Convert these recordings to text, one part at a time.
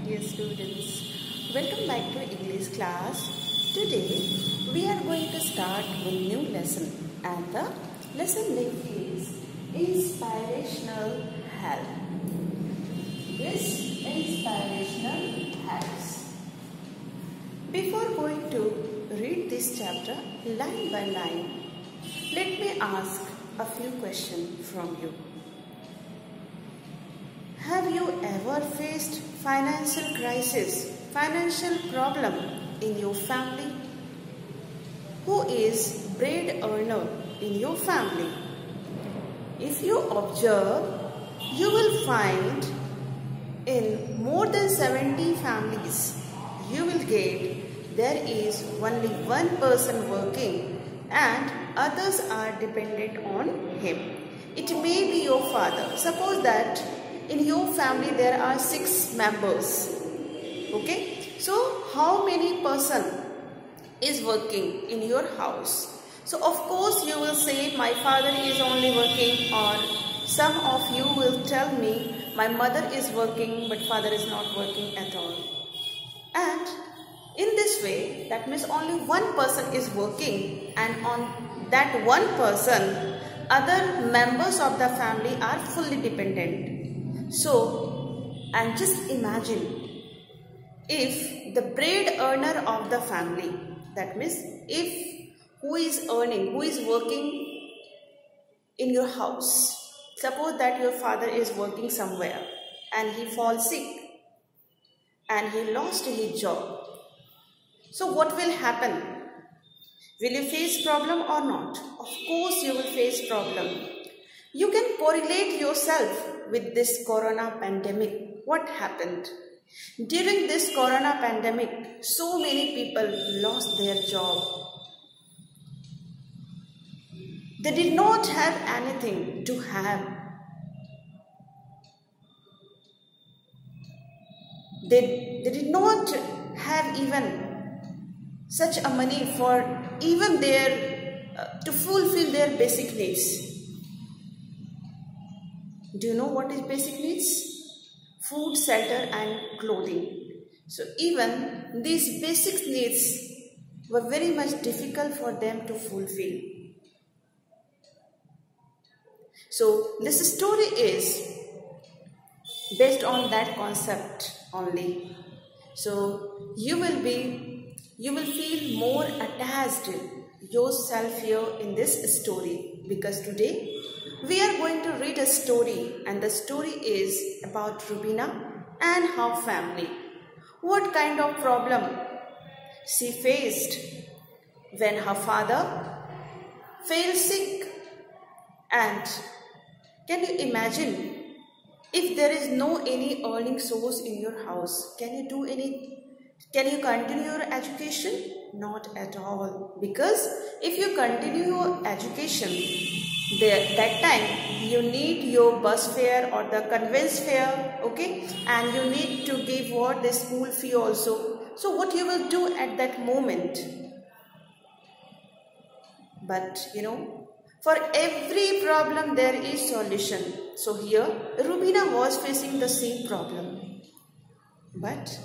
dear students. Welcome back to English class. Today we are going to start with new lesson, and the lesson name is Inspirational Help. This inspirational helps. Before going to read this chapter line by line, let me ask a few questions from you. Have you ever faced financial crisis, financial problem in your family? Who is bread earner in your family? If you observe, you will find in more than 70 families, you will get there is only one person working and others are dependent on him. It may be your father. Suppose that in your family there are 6 members. Okay, so how many person is working in your house? So of course you will say my father is only working, or some of you will tell me my mother is working but father is not working at all. And in this way, that means only one person is working, and on that one person other members of the family are fully dependent. So, and just imagine if the bread earner of the family, that means if who is earning, who is working in your house, suppose that your father is working somewhere and he falls sick and he lost his job. So what will happen? Will you face problem or not? Of course you will face problem. You can correlate yourself with this corona pandemic. What happened? During this corona pandemic, so many people lost their job. They did not have anything to have. They did not have even such a money for even their to fulfill their basic needs. Do you know what is basic needs? Food, shelter and clothing. So even these basic needs were very much difficult for them to fulfill. So this story is based on that concept only. So you will feel more attached yourself here in this story, because today we are going to read a story, and the story is about Rubina and her family. What kind of problem she faced when her father fell sick. And can you imagine if there is no any earning source in your house? Can you continue your education? Not at all, because if you continue your education, that time you need your bus fare or the conveyance fare, okay, and you need to give what the school fee also. So what you will do at that moment? But you know, for every problem there is solution. So here Rubina was facing the same problem, but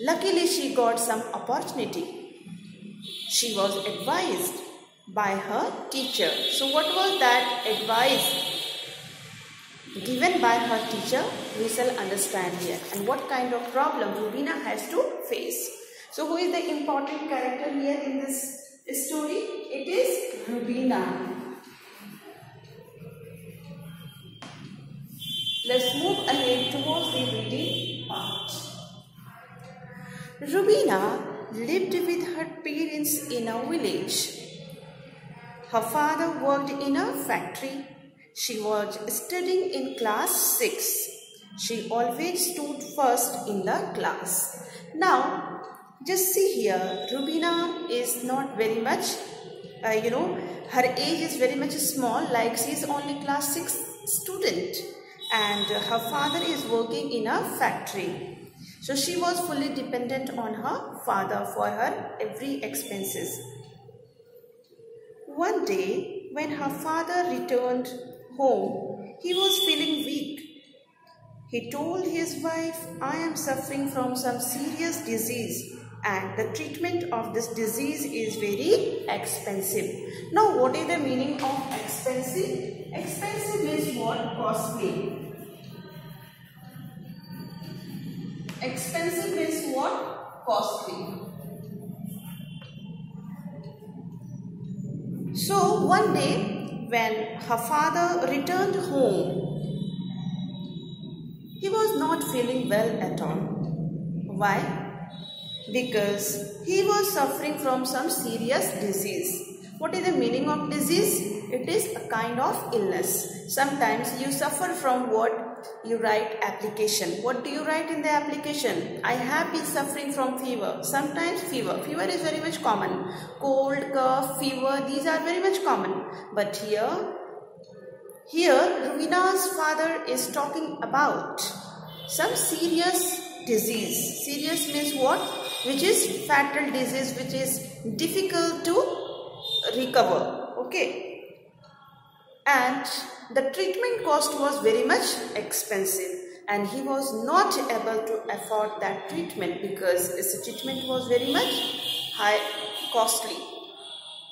luckily she got some opportunity. She was advised by her teacher. So what was that advice given by her teacher? We shall understand here. And what kind of problem Rubina has to face. So who is the important character here in this story? It is Rubina. Let's move ahead towards the reading part. Rubina lived with her parents in a village. Her father worked in a factory. She was studying in class 6. She always stood first in the class. Now, just see here, Rubina is not very much, her age is very much small, like she is only class 6 student. And her father is working in a factory. So she was fully dependent on her father for her every expenses. One day, when her father returned home, he was feeling weak. He told his wife, I am suffering from some serious disease and the treatment of this disease is very expensive. Now what is the meaning of expensive? Expensive means what? Costly. Expensive means what? Costly. So one day when her father returned home, he was not feeling well at all. Why? Because he was suffering from some serious disease. What is the meaning of disease? It is a kind of illness. Sometimes you suffer from what? You write application. What do you write in the application? I have been suffering from fever. Sometimes fever. Fever is very much common. Cold, cough, fever, these are very much common. But here Rubina's father is talking about some serious disease. Serious means what? Which is fatal disease, which is difficult to recover. Okay. And the treatment cost was very much expensive and he was not able to afford that treatment because this treatment was very much costly.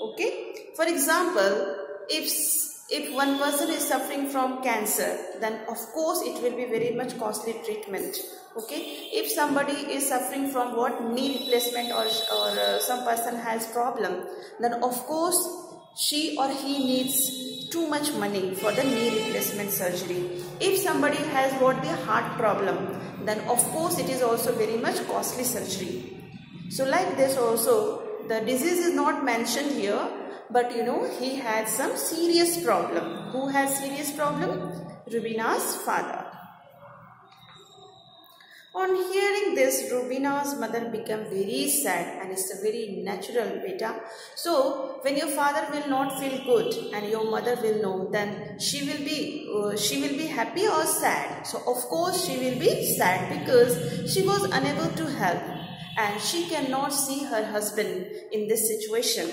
Okay. For example, if one person is suffering from cancer, then of course it will be very much costly treatment. Okay. If somebody is suffering from what? Knee replacement or some person has problem, then of course she or he needs too much money for the knee replacement surgery. If somebody has what? The heart problem, then of course it is also very much costly surgery. So like this also, the disease is not mentioned here, but he had some serious problem. Who has serious problem? Rubina's father. On hearing this, Rubina's mother became very sad, and it's a very natural beta. So when your father will not feel good and your mother will know, then she will be happy or sad. So of course she will be sad because she was unable to help and she cannot see her husband in this situation.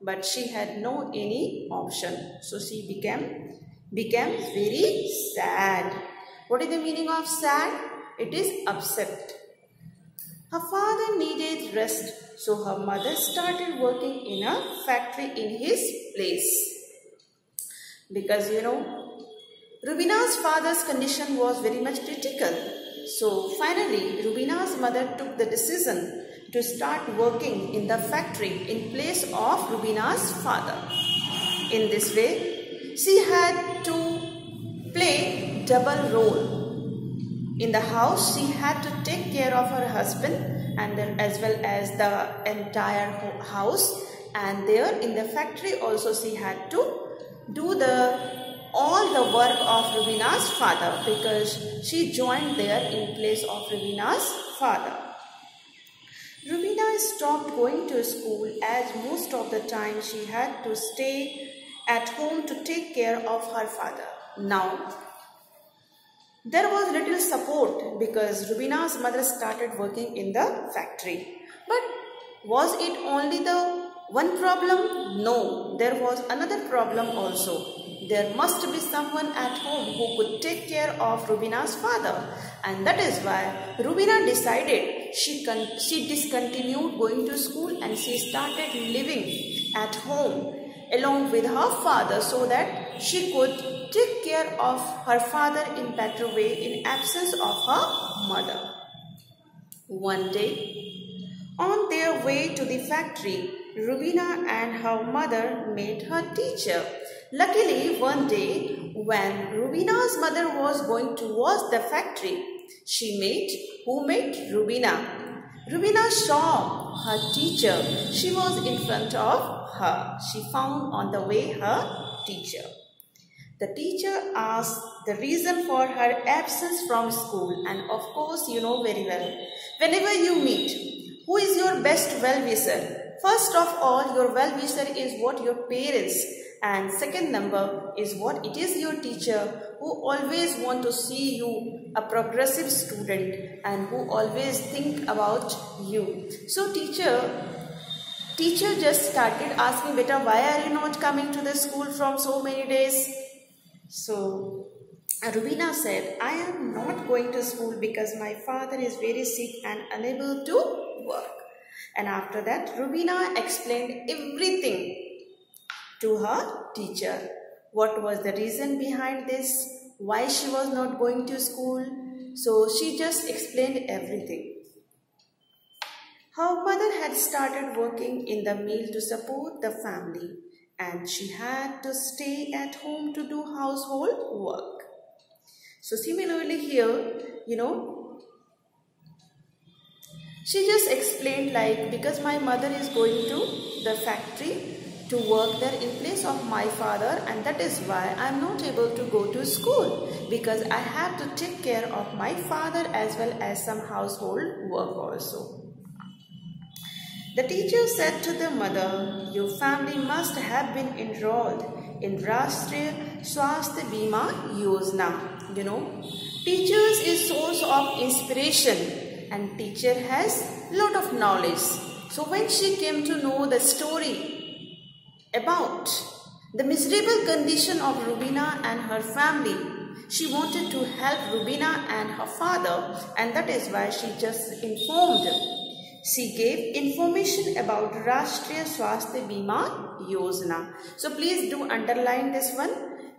But she had no any option. So she became very sad. What is the meaning of sad? It is upset. Her father needed rest, so her mother started working in a factory in his place. Because Rubina's father's condition was very much critical. So finally, Rubina's mother took the decision to start working in the factory in place of Rubina's father. In this way, she had to play double role. In the house, she had to take care of her husband and then as well as the entire house. And there in the factory also she had to do all the work of Rubina's father because she joined there in place of Rubina's father. Rubina stopped going to school as most of the time she had to stay at home to take care of her father. Now, there was little support because Rubina's mother started working in the factory. But was it only the one problem? No, there was another problem also. There must be someone at home who could take care of Rubina's father. And that is why Rubina decided she discontinued going to school and she started living at home along with her father so that she could take care of her father in better way in absence of her mother. One day, on their way to the factory, Rubina and her mother met her teacher. Luckily, one day, when Rubina's mother was going towards the factory, who met Rubina? Rubina saw her teacher. She was in front of her. She found on the way her teacher. The teacher asked the reason for her absence from school, and of course you know very well, whenever you meet, who is your best well-wisher? First of all, your well-wisher is what? Your parents. And second number is what? It is your teacher who always want to see you a progressive student and who always think about you. So teacher just started asking, beta, why are you not coming to the school from so many days? So Rubina said, I am not going to school because my father is very sick and unable to work. And after that, Rubina explained everything to her teacher. What was the reason behind this? Why she was not going to school? So she just explained everything. Her mother had started working in the mill to support the family, and she had to stay at home to do household work. So similarly here, she just explained like, because my mother is going to the factory to work there in place of my father, and that is why I am not able to go to school, because I have to take care of my father as well as some household work also. The teacher said to the mother, your family must have been enrolled in Rashtriya Swasthya Bima Yojana. Teachers is source of inspiration, and teacher has lot of knowledge. So when she came to know the story about the miserable condition of Rubina and her family, she wanted to help Rubina and her father, and that is why she just informed. She gave information about Rashtriya Swasthya Bima Yojana. So please do underline this one.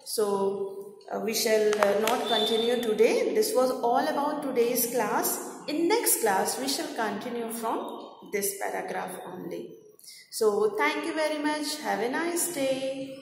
So we shall not continue today. This was all about today's class. In next class, we shall continue from this paragraph only. So thank you very much. Have a nice day.